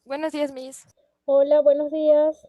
Buenos días, Miss. Hola, buenos días.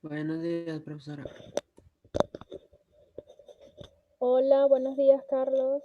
Buenos días, profesora. Hola, buenos días, Carlos.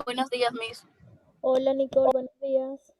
Buenos días, Miss. Hola, Nicole, buenos días.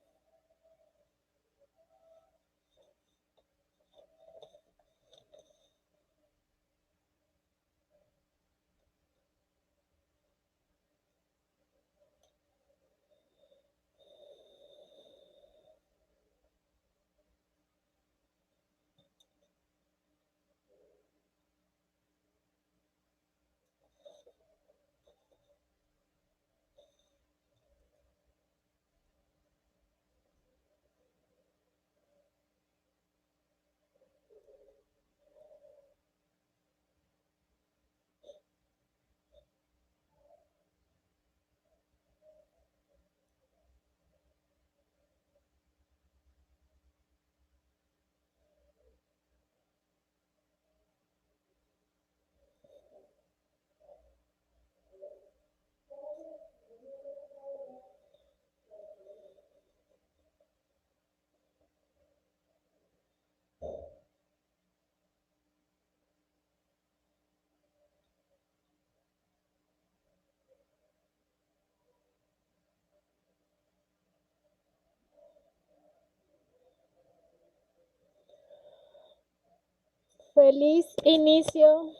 Feliz inicio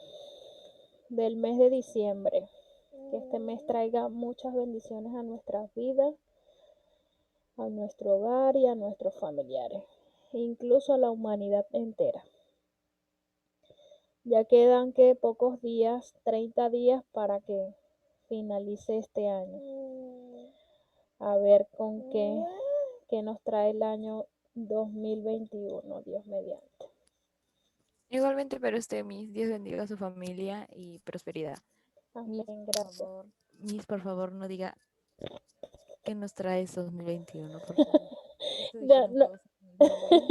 del mes de diciembre. Que este mes traiga muchas bendiciones a nuestras vidas, a nuestro hogar y a nuestros familiares, e incluso a la humanidad entera. Ya quedan que pocos días, 30 días para que finalice este año. A ver con qué nos trae el año 2021, Dios mediante. Igualmente para usted, Miss. Dios bendiga a su familia y prosperidad. Amén, Por gracias. favor, Miss, por favor, no diga qué nos trae este 2021, por favor. Eso Ya dijeron no, todos en el Halloween.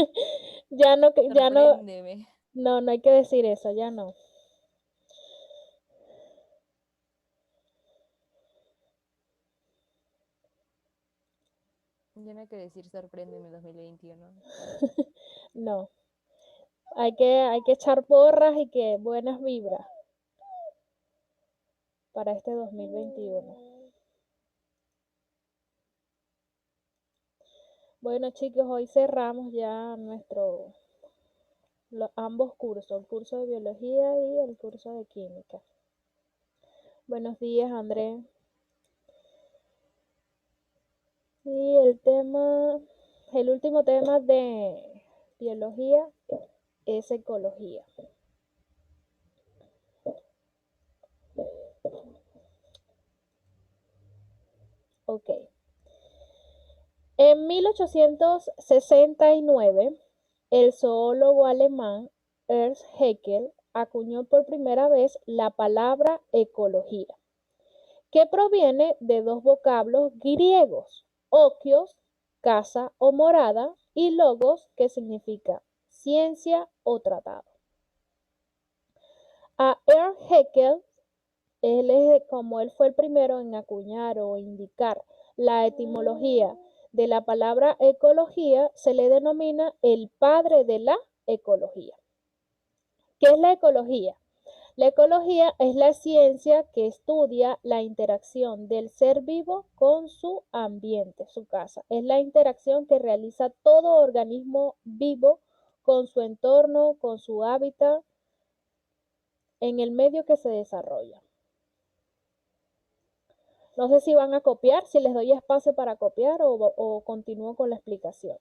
ya no, Sorpréndeme. no hay que decir eso, ya no. Ya no hay que decir sorpréndeme 2021. No, hay que echar porras y que buenas vibras para este 2021. Bueno, chicos, hoy cerramos ya ambos cursos, el curso de biología y el curso de química. Buenos días, André. Y el último tema de biología es ecología. Ok. En 1869, el zoólogo alemán Ernst Haeckel acuñó por primera vez la palabra ecología, que proviene de dos vocablos griegos, okios, casa o morada, y logos, que significa ciencia o tratado. A Ernst Haeckel, como él fue el primero en acuñar o indicar la etimología de la palabra ecología, se le denomina el padre de la ecología. ¿Qué es la ecología? La ecología es la ciencia que estudia la interacción del ser vivo con su ambiente, su casa. Es la interacción que realiza todo organismo vivo con su entorno, con su hábitat, en el medio que se desarrolla. No sé si van a copiar, si les doy espacio para copiar o continúo con la explicación.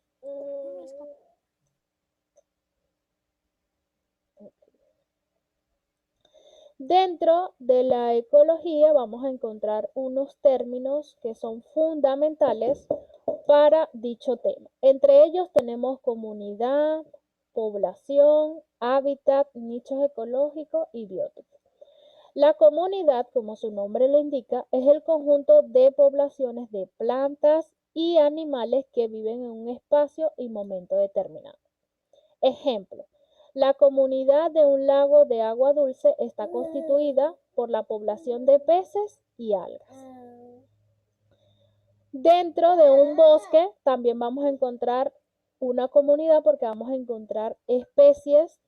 Dentro de la ecología vamos a encontrar unos términos que son fundamentales para dicho tema. Entre ellos tenemos comunidad, población, hábitat, nichos ecológicos y biotopos. La comunidad, como su nombre lo indica, es el conjunto de poblaciones de plantas y animales que viven en un espacio y momento determinado. Ejemplo: la comunidad de un lago de agua dulce está constituida por la población de peces y algas. Dentro de un bosque también vamos a encontrar una comunidad, porque vamos a encontrar especies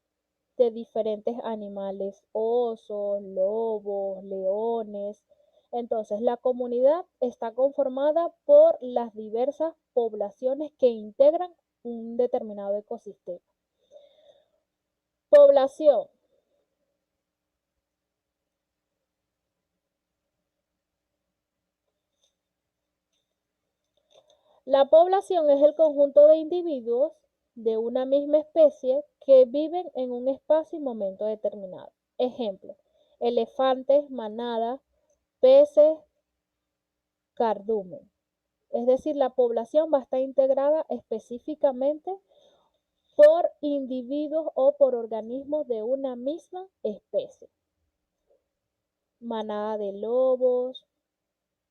de diferentes animales, osos, lobos, leones. Entonces, la comunidad está conformada por las diversas poblaciones que integran un determinado ecosistema. Población. La población es el conjunto de individuos de una misma especie que viven en un espacio y momento determinado. Ejemplo: elefantes, manada, peces, cardumen. Es decir, la población va a estar integrada específicamente por individuos o por organismos de una misma especie. Manada de lobos,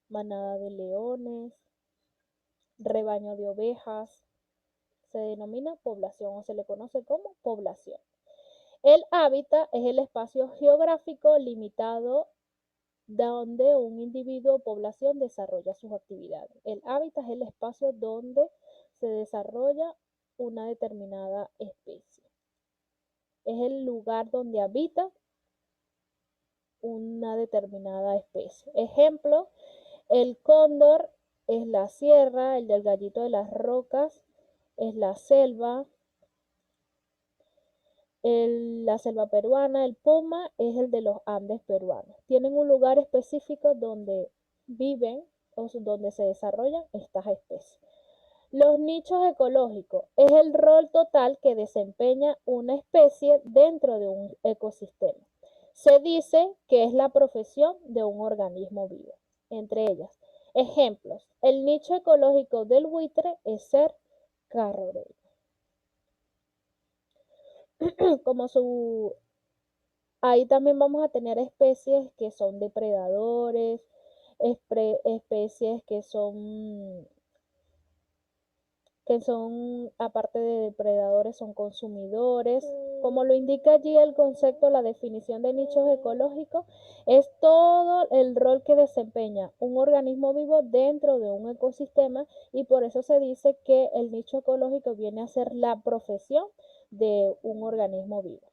manada de leones, rebaño de ovejas, se denomina población o se le conoce como población. El hábitat es el espacio geográfico limitado donde un individuo o población desarrolla sus actividades. El hábitat es el espacio donde se desarrolla una determinada especie. Es el lugar donde habita una determinada especie. Ejemplo: el cóndor es la sierra, el del gallito de las rocas es la selva, la selva peruana, el puma es el de los Andes peruanos. Tienen un lugar específico donde viven o donde se desarrollan estas especies. Los nichos ecológicos es el rol total que desempeña una especie dentro de un ecosistema. Se dice que es la profesión de un organismo vivo. Entre ellas, ejemplos: el nicho ecológico del buitre es ser carroñero. Ahí también vamos a tener especies que son depredadores, especies que son, aparte de depredadores, son consumidores. Como lo indica allí el concepto, la definición de nichos ecológicos es todo el rol que desempeña un organismo vivo dentro de un ecosistema, y por eso se dice que el nicho ecológico viene a ser la profesión de un organismo vivo.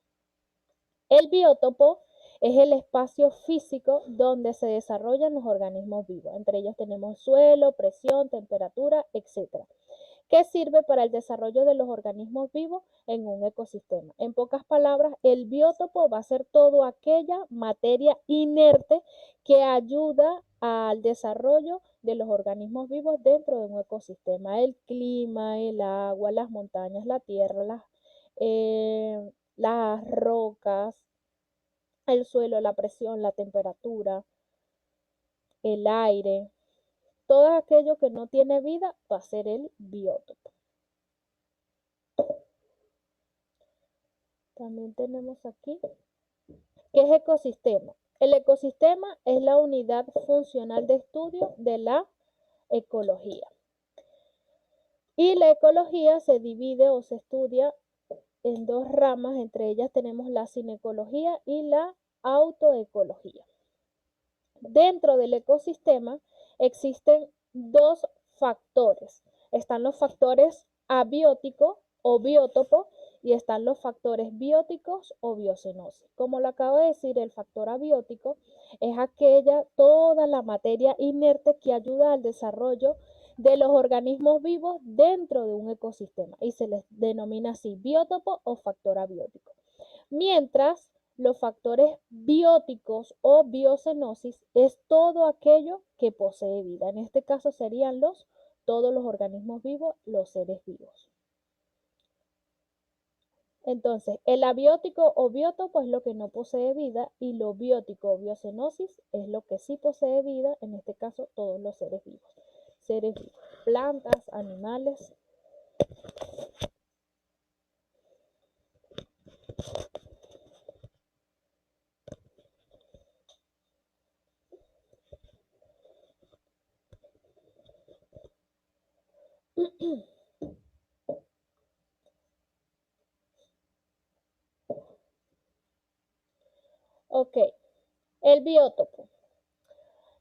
El biótopo es el espacio físico donde se desarrollan los organismos vivos. Entre ellos tenemos suelo, presión, temperatura, etc., que sirve para el desarrollo de los organismos vivos en un ecosistema. En pocas palabras, el biótopo va a ser toda aquella materia inerte que ayuda al desarrollo de los organismos vivos dentro de un ecosistema. El clima, el agua, las montañas, la tierra, las rocas, el suelo, la presión, la temperatura, el aire. Todo aquello que no tiene vida va a ser el biótopo. También tenemos aquí ¿Qué es ecosistema? El ecosistema es la unidad funcional de estudio de la ecología. Y la ecología se divide o se estudia en dos ramas, entre ellas tenemos la cinecología y la autoecología. Dentro del ecosistema existen dos factores. Están los factores abióticos o biótopos y están los factores bióticos o biocenosis. Como lo acabo de decir, el factor abiótico es toda la materia inerte que ayuda al desarrollo de los organismos vivos dentro de un ecosistema y se les denomina así biótopo o factor abiótico. Mientras los factores bióticos o biocenosis es todo aquello que posee vida. En este caso serían todos los organismos vivos, los seres vivos. Entonces, el abiótico o biótopo es lo que no posee vida y lo biótico o biocenosis es lo que sí posee vida, en este caso todos los seres vivos. Seres vivos, plantas, animales. Ok, el biótopo.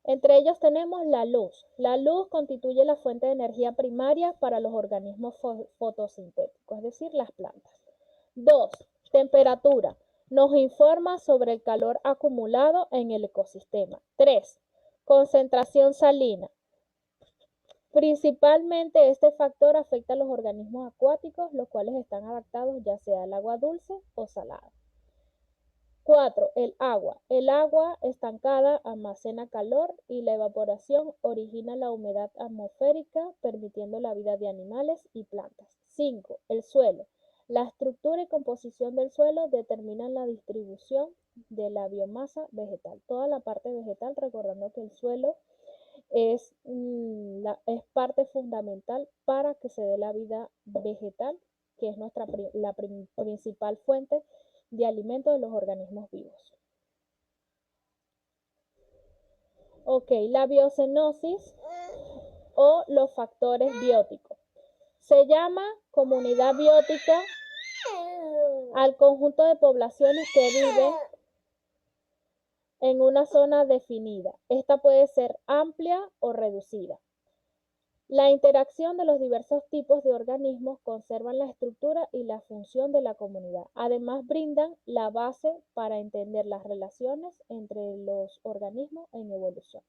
Entre ellos tenemos la luz. La luz constituye la fuente de energía primaria para los organismos fotosintéticos, es decir, las plantas. 2. Temperatura. Nos informa sobre el calor acumulado en el ecosistema. 3. Concentración salina. Principalmente este factor afecta a los organismos acuáticos, los cuales están adaptados ya sea al agua dulce o salada. 4. El agua. El agua estancada almacena calor y la evaporación origina la humedad atmosférica, permitiendo la vida de animales y plantas. 5. El suelo. La estructura y composición del suelo determinan la distribución de la biomasa vegetal. Toda la parte vegetal, recordando que el suelo es parte fundamental para que se dé la vida vegetal, que es la principal fuente de alimento de los organismos vivos. Ok, la biocenosis o los factores bióticos. Se llama comunidad biótica al conjunto de poblaciones que viven en una zona definida. Esta puede ser amplia o reducida. La interacción de los diversos tipos de organismos conservan la estructura y la función de la comunidad. Además, brindan la base para entender las relaciones entre los organismos en evolución.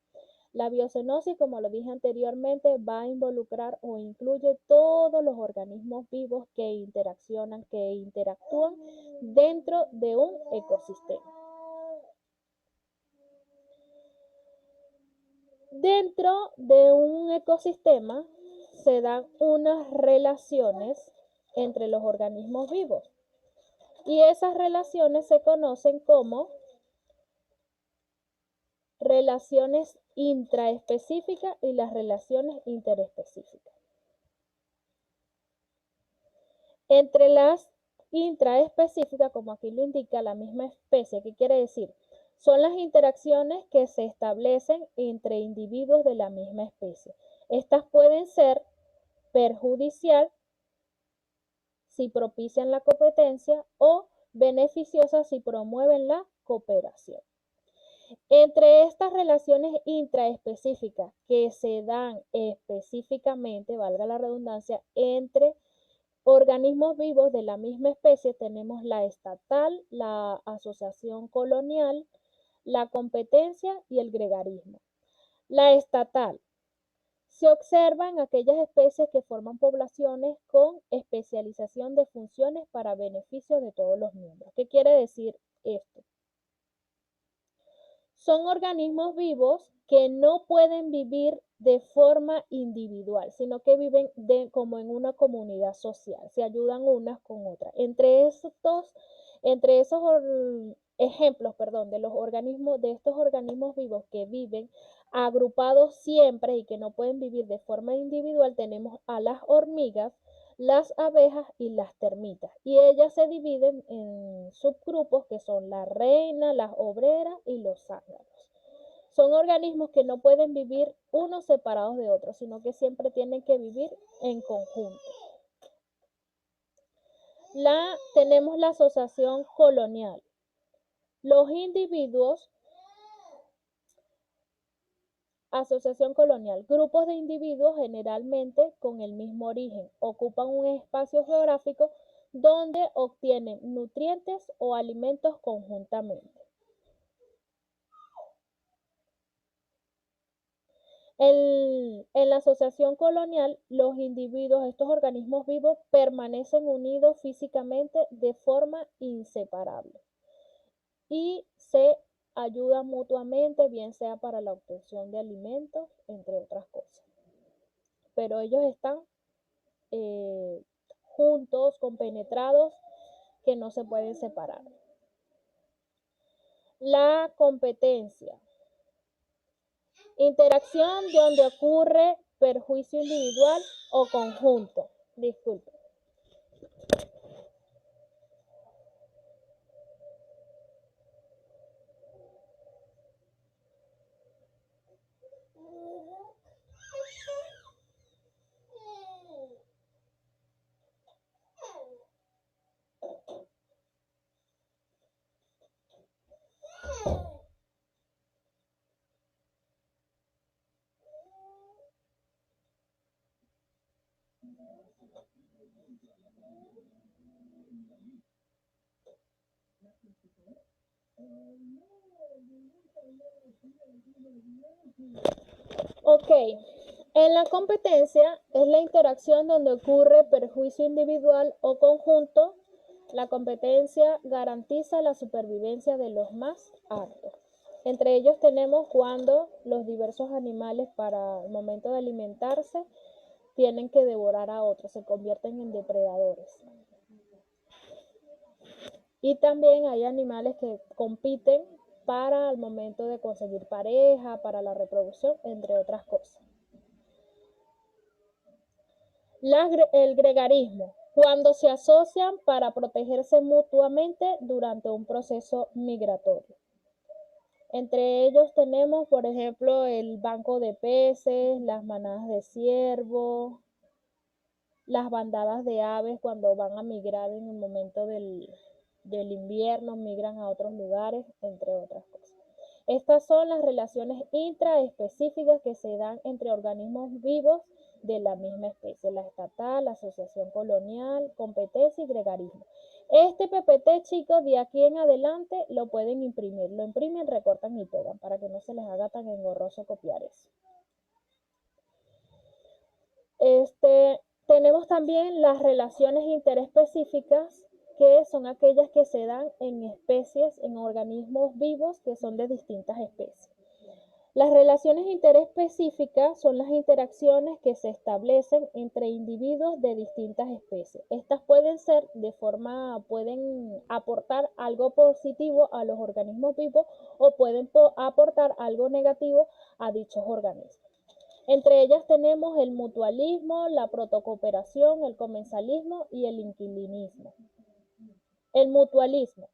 La biocenosis, como lo dije anteriormente, va a involucrar o incluye todos los organismos vivos que interactúan dentro de un ecosistema. Dentro de un ecosistema se dan unas relaciones entre los organismos vivos y esas relaciones se conocen como relaciones intraespecíficas y las relaciones interespecíficas. Entre las intraespecíficas, como aquí lo indica la misma especie, ¿qué quiere decir? Son las interacciones que se establecen entre individuos de la misma especie. Estas pueden ser perjudicial si propician la competencia o beneficiosas si promueven la cooperación. Entre estas relaciones intraespecíficas que se dan específicamente, valga la redundancia, entre organismos vivos de la misma especie tenemos la estatal, la asociación colonial, la competencia y el gregarismo. La estatal se observa en aquellas especies que forman poblaciones con especialización de funciones para beneficio de todos los miembros. ¿Qué quiere decir esto? Son organismos vivos que no pueden vivir de forma individual, sino que viven como en una comunidad social, se ayudan unas con otras. Entre esos ejemplos, de estos organismos vivos que viven agrupados siempre y que no pueden vivir de forma individual, tenemos a las hormigas, las abejas y las termitas. Y ellas se dividen en subgrupos que son la reina, las obreras y los zánganos. Son organismos que no pueden vivir unos separados de otros, sino que siempre tienen que vivir en conjunto. Tenemos la asociación colonial. Los individuos, asociación colonial, grupos de individuos generalmente con el mismo origen, ocupan un espacio geográfico donde obtienen nutrientes o alimentos conjuntamente. En la asociación colonial, los individuos, estos organismos vivos, permanecen unidos físicamente de forma inseparable y se ayudan mutuamente, bien sea para la obtención de alimentos, entre otras cosas. Pero ellos están juntos, compenetrados, que no se pueden separar. La competencia. Interacción donde ocurre perjuicio individual o conjunto. Disculpe. Ok, en la competencia es la interacción donde ocurre perjuicio individual o conjunto. La competencia garantiza la supervivencia de los más aptos. Entre ellos tenemos cuando los diversos animales para el momento de alimentarse tienen que devorar a otros, se convierten en depredadores. Y también hay animales que compiten para el momento de conseguir pareja, para la reproducción, entre otras cosas. El gregarismo, cuando se asocian para protegerse mutuamente durante un proceso migratorio. Entre ellos tenemos, por ejemplo, el banco de peces, las manadas de ciervos, las bandadas de aves cuando van a migrar en el momento del invierno, migran a otros lugares, entre otras cosas. Estas son las relaciones intraespecíficas que se dan entre organismos vivos de la misma especie, la estatal, la asociación colonial, competencia y gregarismo. Este PPT, chicos, de aquí en adelante lo pueden imprimir. Lo imprimen, recortan y pegan para que no se les haga tan engorroso copiar eso. Tenemos también las relaciones interespecíficas, que son aquellas que se dan en especies, en organismos vivos que son de distintas especies. Las relaciones interespecíficas son las interacciones que se establecen entre individuos de distintas especies. Estas pueden aportar algo positivo a los organismos vivos o pueden aportar algo negativo a dichos organismos. Entre ellas tenemos el mutualismo, la protocooperación, el comensalismo y el inquilinismo. El mutualismo.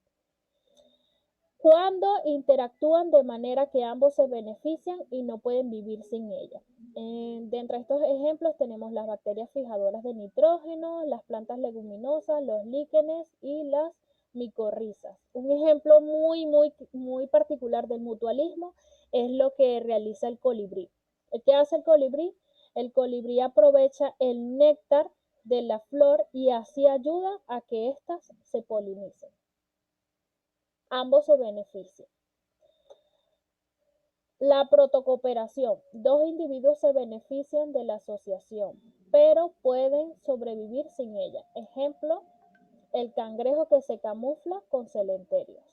Cuando interactúan de manera que ambos se benefician y no pueden vivir sin ella. Dentro de estos ejemplos tenemos las bacterias fijadoras de nitrógeno, las plantas leguminosas, los líquenes y las micorrizas. Un ejemplo muy particular del mutualismo es lo que realiza el colibrí. ¿Qué hace el colibrí? El colibrí aprovecha el néctar de la flor y así ayuda a que éstas se polinicen. Ambos se benefician. La protocooperación. Dos individuos se benefician de la asociación, pero pueden sobrevivir sin ella. Ejemplo, el cangrejo que se camufla con celenterios.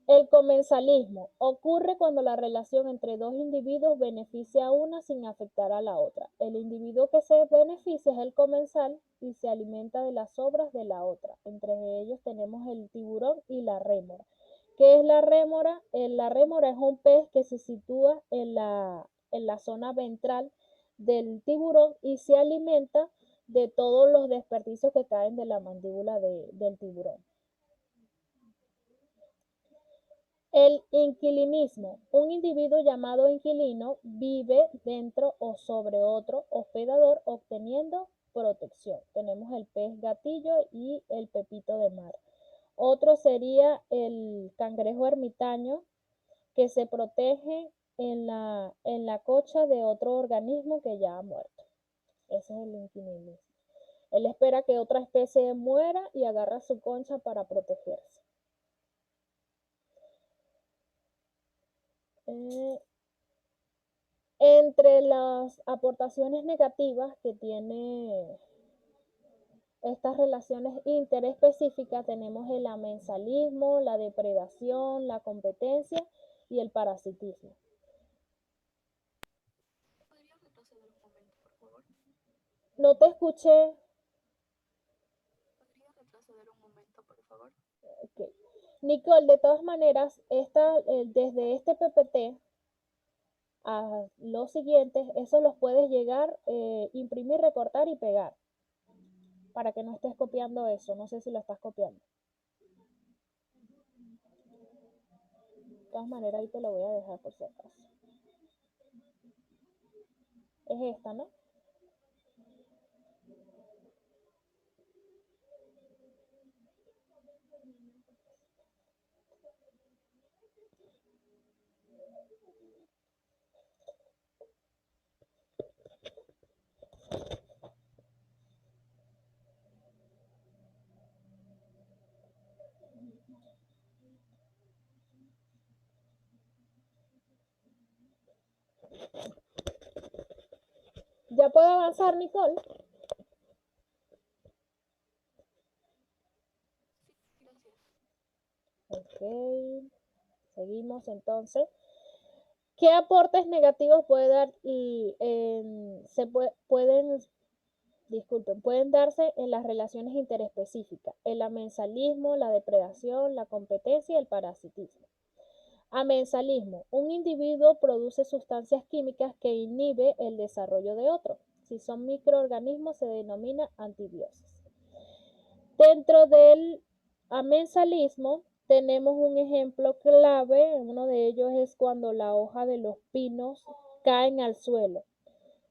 El comensalismo ocurre cuando la relación entre dos individuos beneficia a una sin afectar a la otra. El individuo que se beneficia es el comensal y se alimenta de las sobras de la otra. Entre ellos tenemos el tiburón y la rémora. ¿Qué es la rémora? La rémora es un pez que se sitúa en la zona ventral del tiburón y se alimenta de todos los desperdicios que caen de la mandíbula del tiburón. El inquilinismo. Un individuo llamado inquilino vive dentro o sobre otro hospedador obteniendo protección. Tenemos el pez gatillo y el pepito de mar. Otro sería el cangrejo ermitaño, que se protege en la concha de otro organismo que ya ha muerto. Ese es el inquilinismo. Él espera que otra especie muera y agarra su concha para protegerse. Entre las aportaciones negativas que tiene estas relaciones interespecíficas tenemos el amensalismo, la depredación, la competencia y el parasitismo. ¿Podría retroceder un momento, por favor? No te escuché. ¿Podría retroceder un momento, por favor? Okay. Nicole, de todas maneras, desde este PPT a los siguientes, eso los puedes llegar, imprimir, recortar y pegar. Para que no estés copiando eso. No sé si lo estás copiando. De todas maneras, ahí te lo voy a dejar por si acaso. Es esta, ¿no? ¿Ya puedo avanzar, Nicole? Sí, gracias. Ok. Seguimos entonces. ¿Qué aportes negativos puede dar pueden darse en las relaciones interespecíficas? El amensalismo, la depredación, la competencia y el parasitismo. Amensalismo. Un individuo produce sustancias químicas que inhiben el desarrollo de otro. Si son microorganismos se denomina antibiosis. Dentro del amensalismo tenemos un ejemplo clave. Uno de ellos es cuando la hoja de los pinos caen al suelo.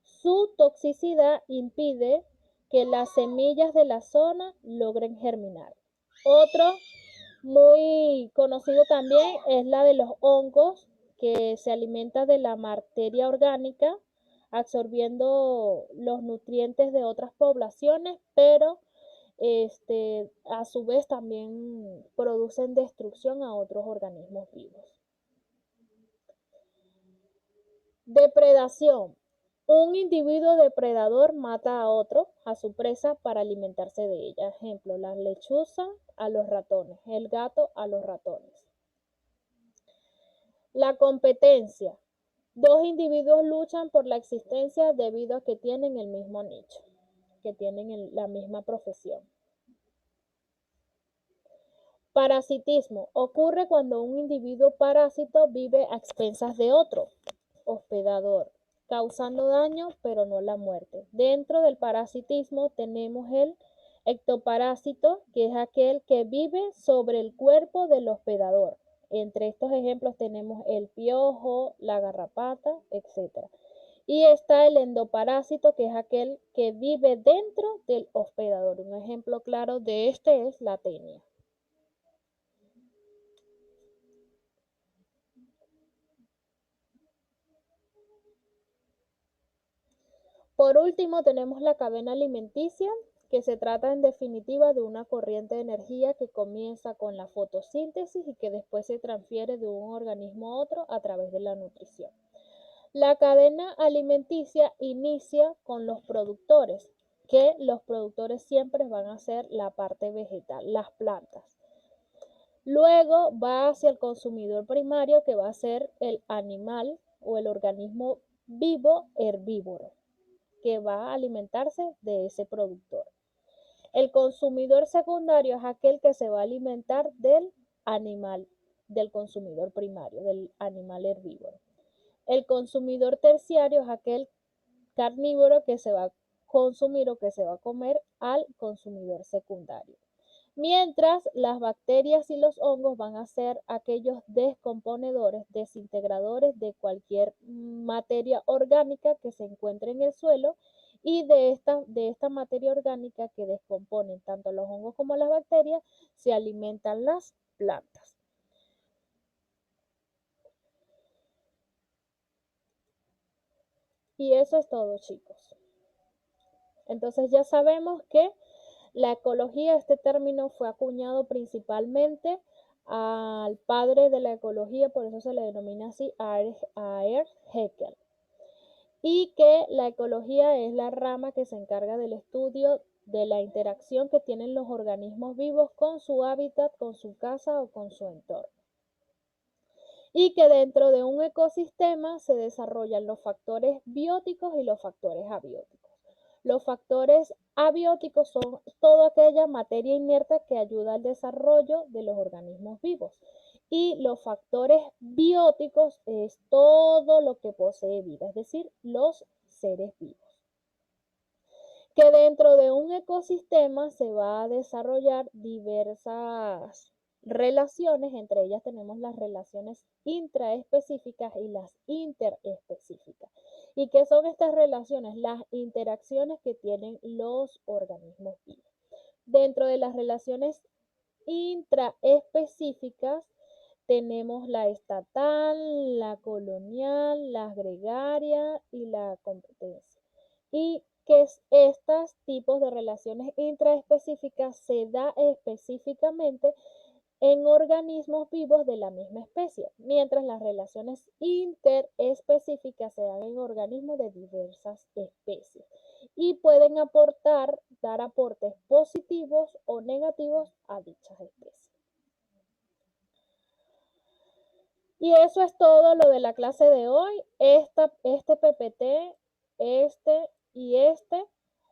Su toxicidad impide que las semillas de la zona logren germinar. Otro muy conocido también es la de los hongos, que se alimenta de la materia orgánica, absorbiendo los nutrientes de otras poblaciones, pero a su vez también producen destrucción a otros organismos vivos. Depredación. Un individuo depredador mata a otro, a su presa, para alimentarse de ella. Ejemplo, la lechuza a los ratones, el gato a los ratones. La competencia. Dos individuos luchan por la existencia debido a que tienen el mismo nicho, que tienen la misma profesión. Parasitismo. Ocurre cuando un individuo parásito vive a expensas de otro hospedador, causando daño pero no la muerte. Dentro del parasitismo tenemos el ectoparásito, que es aquel que vive sobre el cuerpo del hospedador. Entre estos ejemplos tenemos el piojo, la garrapata, etc. Y está el endoparásito, que es aquel que vive dentro del hospedador. Un ejemplo claro de este es la tenia. Por último, tenemos la cadena alimenticia, que se trata en definitiva de una corriente de energía que comienza con la fotosíntesis y que después se transfiere de un organismo a otro a través de la nutrición. La cadena alimenticia inicia con los productores, que los productores siempre van a ser la parte vegetal, las plantas. Luego va hacia el consumidor primario, que va a ser el animal o el organismo vivo herbívoro, que va a alimentarse de ese productor. El consumidor secundario es aquel que se va a alimentar del animal, del consumidor primario, del animal herbívoro. El consumidor terciario es aquel carnívoro que se va a consumir o que se va a comer al consumidor secundario. Mientras las bacterias y los hongos van a ser aquellos descomponedores, desintegradores de cualquier materia orgánica que se encuentre en el suelo, y de esta materia orgánica que descomponen tanto los hongos como las bacterias se alimentan las plantas. Y eso es todo, chicos. Entonces ya sabemos que la ecología, este término fue acuñado principalmente al padre de la ecología, por eso se le denomina así, a Ernst Haeckel. Y que la ecología es la rama que se encarga del estudio de la interacción que tienen los organismos vivos con su hábitat, con su casa o con su entorno. Y que dentro de un ecosistema se desarrollan los factores bióticos y los factores abióticos. Los factores abióticos son toda aquella materia inerte que ayuda al desarrollo de los organismos vivos. Y los factores bióticos es todo lo que posee vida, es decir, los seres vivos. Que dentro de un ecosistema se va a desarrollar diversas relaciones, entre ellas tenemos las relaciones intraespecíficas y las interespecíficas. ¿Y qué son estas relaciones? Las interacciones que tienen los organismos vivos. Dentro de las relaciones intraespecíficas tenemos la estatal, la colonial, la gregaria y la competencia. Y que estos tipos de relaciones intraespecíficas se da específicamente en organismos vivos de la misma especie, mientras las relaciones interespecíficas se dan en organismos de diversas especies y pueden dar aportes positivos o negativos a dichas especies. Y eso es todo lo de la clase de hoy. Este PPT, y este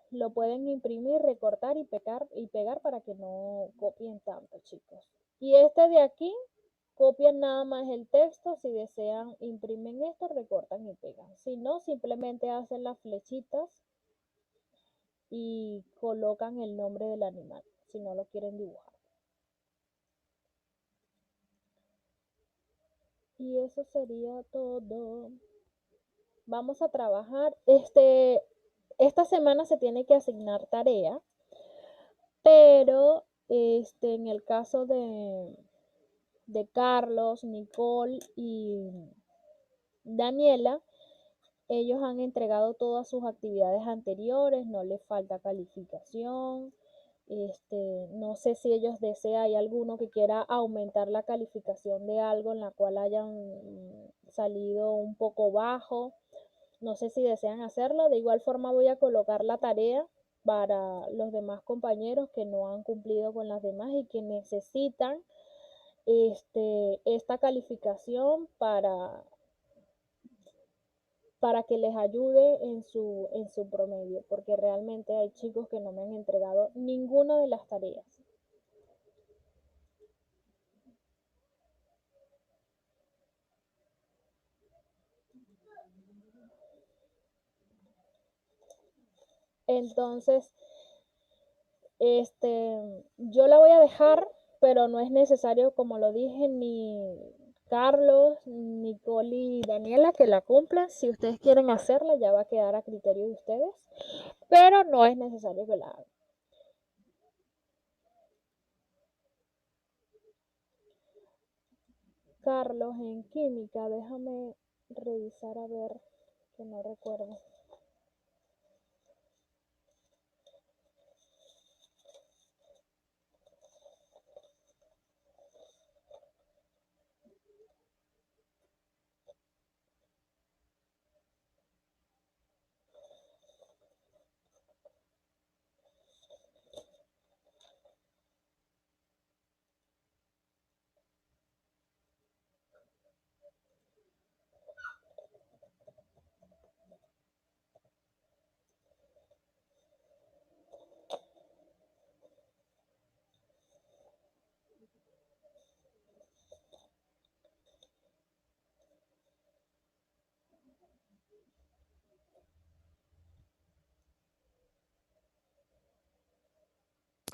lo pueden imprimir, recortar y pegar para que no copien tanto, chicos. Y este de aquí, copian nada más el texto. Si desean, imprimen esto, recortan y pegan. Si no, simplemente hacen las flechitas y colocan el nombre del animal, si no lo quieren dibujar. Y eso sería todo. Vamos a trabajar. Esta semana se tiene que asignar tarea, pero en el caso de Carlos, Nicole y Daniela, ellos han entregado todas sus actividades anteriores, no les falta calificación. No sé si ellos desean, hay alguno que quiera aumentar la calificación de algo en la cual hayan salido un poco bajo. No sé si desean hacerlo. De igual forma voy a colocar la tarea para los demás compañeros que no han cumplido con las demás y que necesitan esta calificación para que les ayude en su promedio, porque realmente hay chicos que no me han entregado ninguna de las tareas. Entonces, yo la voy a dejar, pero no es necesario, como lo dije, ni Carlos, Nicole y Daniela que la cumplan. Si ustedes quieren hacerla, ya va a quedar a criterio de ustedes, pero no es necesario que la hagan. Carlos, en química, déjame revisar a ver, que no recuerdo.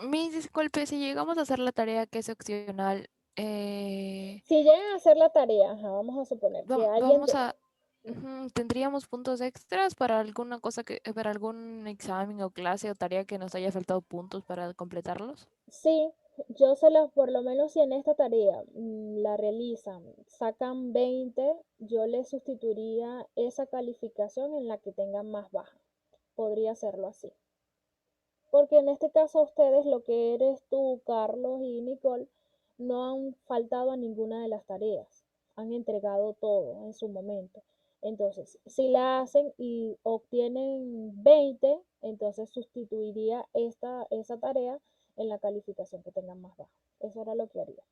Mis disculpe, si llegamos a hacer la tarea que es opcional, Si llegan a hacer la tarea, ajá, vamos a suponer que alguien vamos a, ¿tendríamos puntos extras para alguna cosa para algún examen o clase o tarea que nos haya faltado puntos para completarlos? sí, por lo menos si en esta tarea la realizan, sacan 20, yo les sustituiría esa calificación en la que tengan más baja. Podría hacerlo así. Porque en este caso ustedes, lo que eres tú, Carlos y Nicole, no han faltado a ninguna de las tareas. Han entregado todo en su momento. Entonces, si la hacen y obtienen 20, entonces sustituiría esa tarea en la calificación que tengan más baja. Eso era lo que haría.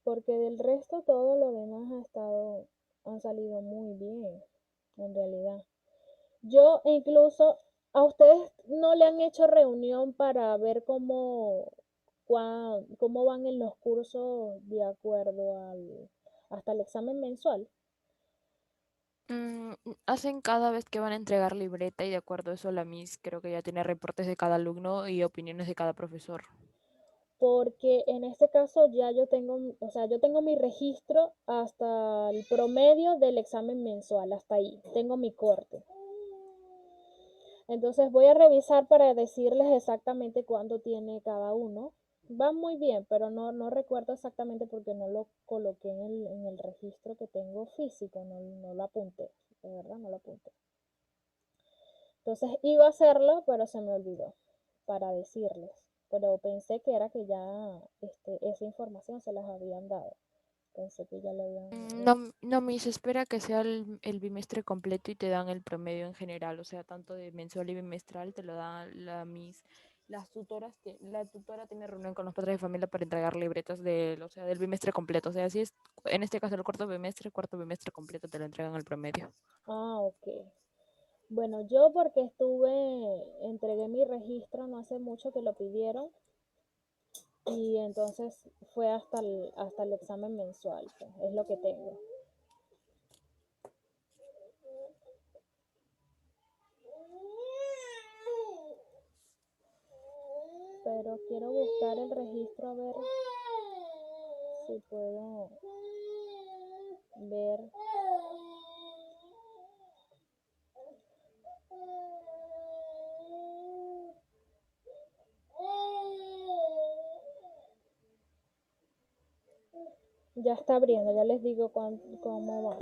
Porque del resto todo lo demás han salido muy bien, en realidad. Yo incluso, a ustedes no le han hecho reunión para ver cómo van en los cursos de acuerdo hasta el examen mensual. Hacen cada vez que van a entregar libreta y de acuerdo a eso la Miss creo que ya tiene reportes de cada alumno y opiniones de cada profesor. Porque en este caso ya o sea, yo tengo mi registro hasta el promedio del examen mensual, hasta ahí, tengo mi corte. Entonces voy a revisar para decirles exactamente cuánto tiene cada uno. Va muy bien, pero no recuerdo exactamente porque no lo coloqué en el registro que tengo físico, no lo apunté, de verdad no lo apunté. Entonces iba a hacerlo, pero se me olvidó para decirles. Pero pensé que era que ya esa información se las habían dado. Pensé que ya le habían. No, no, Miss, espera que sea el bimestre completo y te dan el promedio en general, o sea, tanto de mensual y bimestral te lo da la Miss. Las tutoras, la tutora tiene reunión con los padres de familia para entregar libretas o sea, del bimestre completo, o sea, si es, en este caso el cuarto bimestre completo te lo entregan el promedio. Ah, ok. Bueno, yo porque entregué mi registro no hace mucho que lo pidieron y entonces fue hasta el examen mensual, pues, es lo que tengo. Pero quiero buscar el registro a ver si puedo ver. Ya está abriendo, ya les digo cómo va.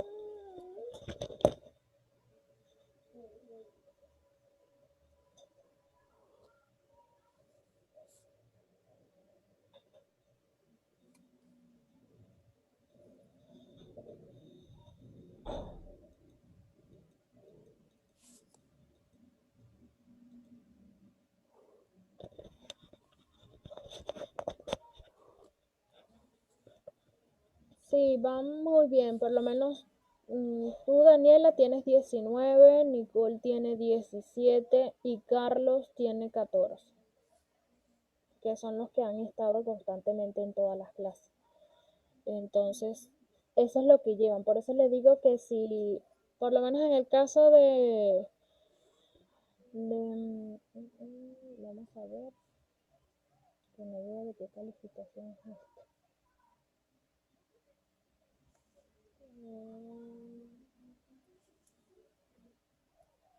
Sí, van muy bien, por lo menos tú, Daniela, tienes 19, Nicole tiene 17 y Carlos tiene 14, que son los que han estado constantemente en todas las clases. Entonces, eso es lo que llevan. Por eso les digo que si, por lo menos en el caso vamos a ver, que no veo de qué calificación es esto.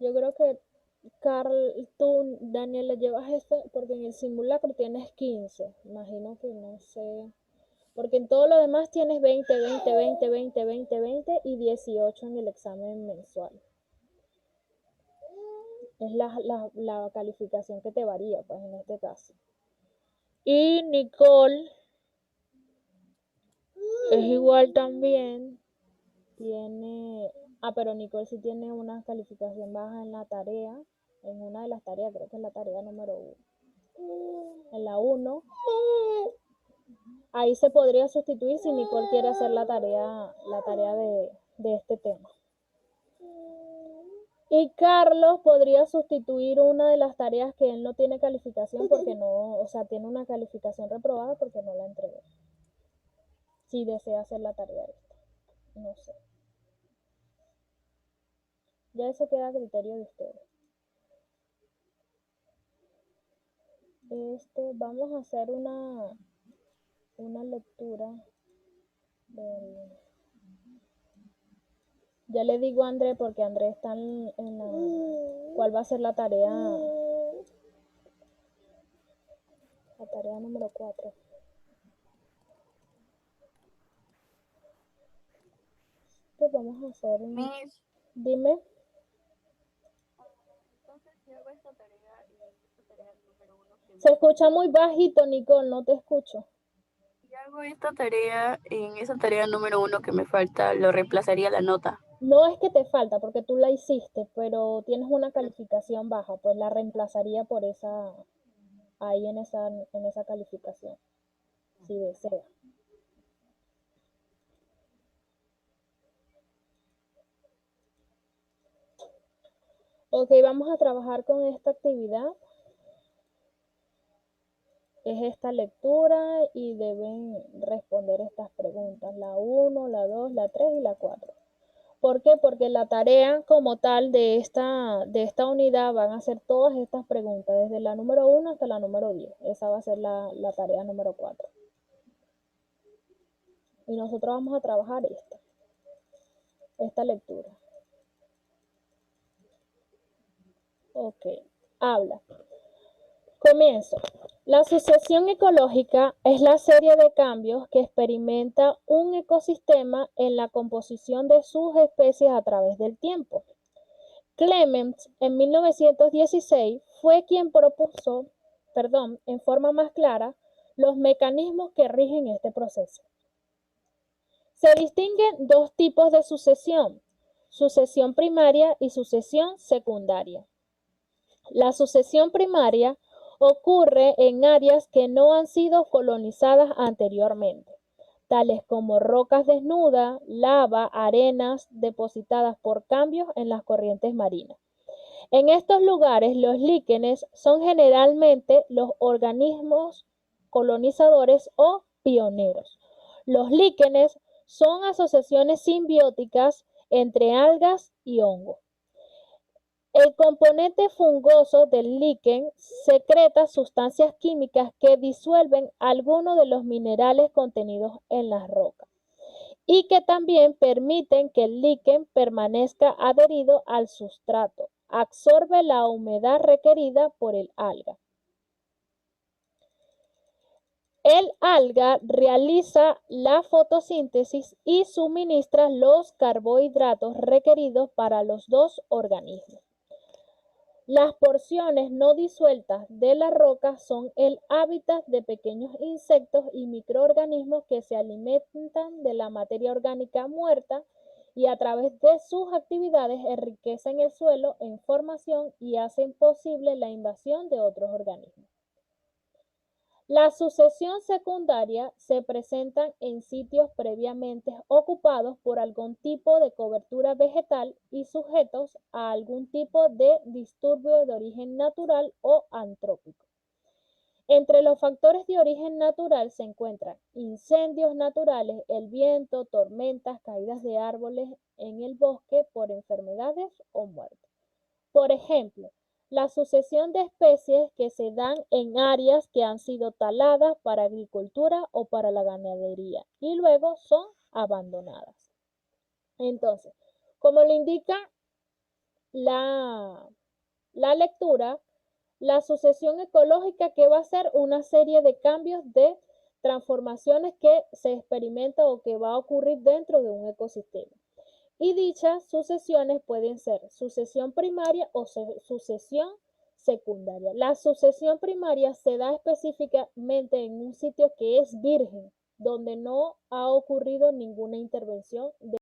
Yo creo que tú, Daniel, le llevas esto porque en el simulacro tienes 15. Imagino que no sé. Porque en todo lo demás tienes 20, 20, 20, 20, 20, 20 y 18 en el examen mensual. Es la calificación que te varía, pues en este caso. Y Nicole es igual también. Pero Nicole sí tiene una calificación baja en la tarea. En una de las tareas, creo que es la tarea número 1. En la 1. Ahí se podría sustituir si Nicole quiere hacer la tarea de este tema. Y Carlos podría sustituir una de las tareas que él no tiene calificación porque no, o sea, tiene una calificación reprobada porque no la entregó. Si desea hacer la tarea esta, no sé. Ya eso queda a criterio de ustedes. Vamos a hacer una lectura ya le digo a André porque André está en la... ¿Cuál va a ser la tarea? La tarea número 4. Pues vamos a hacer Miss, Dime. entonces si hago esta tarea y esta tarea número 1 que Se escucha muy bajito, Nicole, no te escucho. si hago esta tarea, en esa tarea número 1 que me falta, lo reemplazaría la nota. No es que te falta porque tú la hiciste, pero tienes una calificación baja, pues la reemplazaría por esa, ahí en esa calificación, si desea. Ok, vamos a trabajar con esta actividad. Es esta lectura y deben responder estas preguntas, la 1, la 2, la 3 y la 4. ¿Por qué? Porque la tarea como tal de esta unidad van a ser todas estas preguntas, desde la número 1 hasta la número 10. Esa va a ser la tarea número 4. Y nosotros vamos a trabajar esta lectura. Ok, habla. Comienzo. La sucesión ecológica es la serie de cambios que experimenta un ecosistema en la composición de sus especies a través del tiempo. Clements, en 1916, fue quien propuso, en forma más clara, los mecanismos que rigen este proceso. Se distinguen dos tipos de sucesión primaria y sucesión secundaria. La sucesión primaria ocurre en áreas que no han sido colonizadas anteriormente, tales como rocas desnudas, lava, arenas depositadas por cambios en las corrientes marinas. En estos lugares, los líquenes son generalmente los organismos colonizadores o pioneros. Los líquenes son asociaciones simbióticas entre algas y hongos. El componente fungoso del líquen secreta sustancias químicas que disuelven algunos de los minerales contenidos en las rocas y que también permiten que el líquen permanezca adherido al sustrato. Absorbe la humedad requerida por el alga. El alga realiza la fotosíntesis y suministra los carbohidratos requeridos para los dos organismos. Las porciones no disueltas de la roca son el hábitat de pequeños insectos y microorganismos que se alimentan de la materia orgánica muerta y a través de sus actividades enriquecen el suelo en formación y hacen posible la invasión de otros organismos. La sucesión secundaria se presenta en sitios previamente ocupados por algún tipo de cobertura vegetal y sujetos a algún tipo de disturbio de origen natural o antrópico. Entre los factores de origen natural se encuentran incendios naturales, el viento, tormentas, caídas de árboles en el bosque por enfermedades o muertes. Por ejemplo, la sucesión de especies que se dan en áreas que han sido taladas para agricultura o para la ganadería y luego son abandonadas. Entonces, como lo indica la lectura, la sucesión ecológica que va a ser una serie de cambios de transformaciones que se experimenta o que va a ocurrir dentro de un ecosistema. Y dichas sucesiones pueden ser sucesión primaria o sucesión secundaria. La sucesión primaria se da específicamente en un sitio que es virgen, donde no ha ocurrido ninguna intervención